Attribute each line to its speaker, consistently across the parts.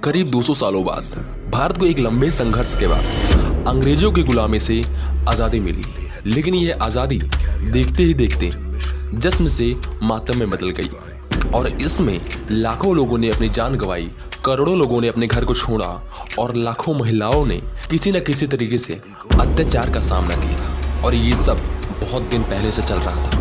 Speaker 1: करीब 200 सालों बाद भारत को एक लंबे संघर्ष के बाद अंग्रेजों की गुलामी से आज़ादी मिली। लेकिन यह आज़ादी देखते ही देखते जश्न से मातम में बदल गई और इसमें लाखों लोगों ने अपनी जान गंवाई, करोड़ों लोगों ने अपने घर को छोड़ा और लाखों महिलाओं ने किसी न किसी तरीके से अत्याचार का सामना किया। और ये सब बहुत दिन पहले से चल रहा था।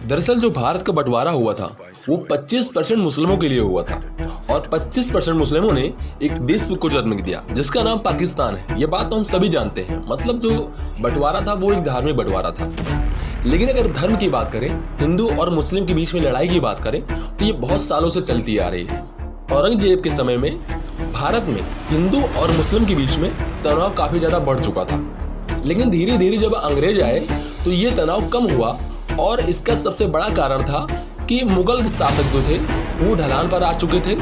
Speaker 1: दरअसल जो भारत का बंटवारा हुआ था वो 25% मुस्लिमों के लिए हुआ था और 25% मुस्लिमों ने एक देश को जन्म दिया जिसका नाम पाकिस्तान है। ये बात तो हम सभी जानते हैं। मतलब जो बंटवारा था वो एक धार्मिक बंटवारा था। लेकिन अगर धर्म की बात करें, हिंदू और मुस्लिम के बीच में लड़ाई की बात करें तो ये बहुत सालों से चलती आ रही है। औरंगजेब के समय में भारत में हिंदू और मुस्लिम के बीच में तनाव काफी ज्यादा बढ़ चुका था। लेकिन धीरे धीरे जब अंग्रेज आए तो ये तनाव कम हुआ और इसका सबसे बड़ा कारण था कि मुगल शासक जो थे वो ढलान पर आ चुके थे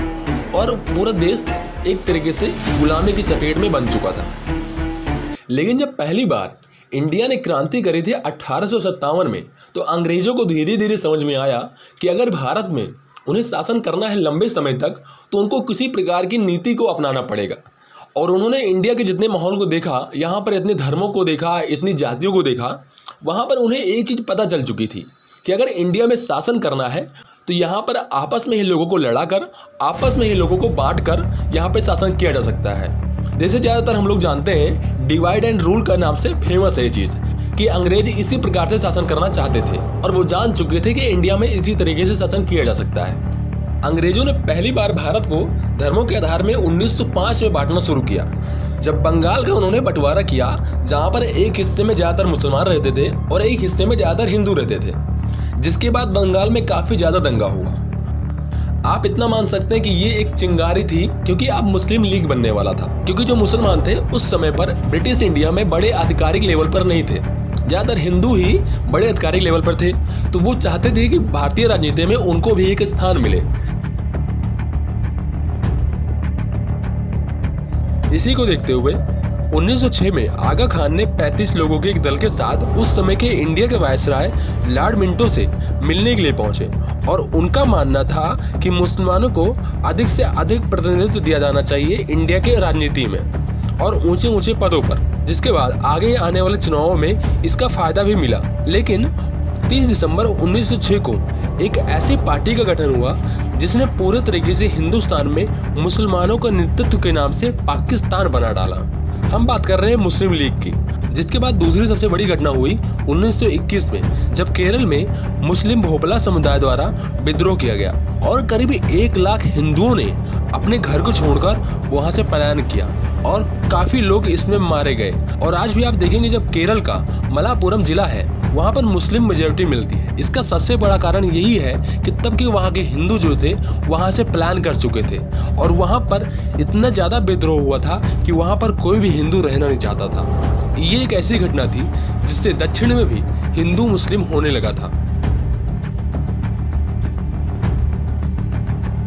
Speaker 1: और पूरा देश एक तरीके से गुलामी की चपेट में बन चुका था। लेकिन जब पहली बार इंडिया ने क्रांति करी थी 1857 में तो अंग्रेजों को धीरे धीरे समझ में आया कि अगर भारत में उन्हें शासन करना है लंबे समय तक तो उनको किसी प्रकार की नीति को अपनाना पड़ेगा। और उन्होंने इंडिया के जितने माहौल को देखा, यहाँ पर इतने धर्मों को देखा, इतनी जातियों को देखा, वहाँ पर उन्हें एक चीज़ पता चल चुकी थी कि अगर इंडिया में शासन करना है तो यहाँ पर आपस में ही लोगों को लड़ाकर, आपस में ही लोगों को बांट कर यहाँ पर शासन किया जा सकता है। जैसे ज़्यादातर हम लोग जानते हैं डिवाइड एंड रूल का नाम से फेमस है ये चीज़ कि अंग्रेज इसी प्रकार से शासन करना चाहते थे और वो जान चुके थे कि इंडिया में इसी तरीके से शासन किया जा सकता है। अंग्रेजों ने पहली बार भारत को धर्मों के आधार में 1905 में बांटना शुरू किया जब बंगाल का उन्होंने बंटवारा किया, जहां पर एक हिस्से में ज़्यादातर मुसलमान रहते थे और एक हिस्से में ज़्यादातर हिंदू रहते थे, जिसके बाद बंगाल में काफ़ी ज़्यादा दंगा हुआ। आप इतना मान सकते हैं कि ये एक चिंगारी थी क्योंकि अब मुस्लिम लीग बनने वाला था। क्योंकि जो मुसलमान थे उस समय पर ब्रिटिश इंडिया में बड़े आधिकारिक लेवल पर नहीं थे, ज़्यादातर हिंदू ही बड़े आधिकारिक लेवल पर थे। तो वो चाहते थे कि भारतीय राजनीति में उनको भी एक स्थान मिले। इसी को देखते हुए 1906 में आगा खान ने 35 लोगों के एक दल के साथ उस समय के इंडिया के वायसराय लॉर्ड मिंटो से मिलने के लिए पहुंचे और उनका मानना था कि मुसलमानों को अधिक से अधिक प्रतिनिधित्व दिया जाना चाहिए इंडिया के राजनीति में और ऊंचे ऊंचे पदों पर, जिसके बाद आगे आने वाले चुनावों में इसका फायदा भी मिला। लेकिन 30 दिसंबर 1906 को एक ऐसी पार्टी का गठन हुआ जिसने पूरे तरीके से हिंदुस्तान में मुसलमानों का नेतृत्व के नाम से पाकिस्तान बना डाला। हम बात कर रहे हैं मुस्लिम लीग की। जिसके बाद दूसरी सबसे बड़ी घटना हुई 1921 में जब केरल में मुस्लिम भोपला समुदाय द्वारा विद्रोह किया गया और करीब 1 लाख हिंदुओं ने अपने घर को छोड़कर वहां से पलायन किया और काफी लोग इसमें मारे गए। और आज भी आप देखेंगे जब केरल का मलापुरम जिला है वहाँ पर मुस्लिम मेजॉरिटी मिलती है। इसका सबसे बड़ा कारण यही है कि तब के वहाँ के हिंदू जो थे वहाँ से प्लान कर चुके थे और वहाँ पर इतना ज़्यादा विद्रोह हुआ था कि वहाँ पर कोई भी हिंदू रहना नहीं चाहता था। ये एक ऐसी घटना थी जिससे दक्षिण में भी हिंदू मुस्लिम होने लगा था।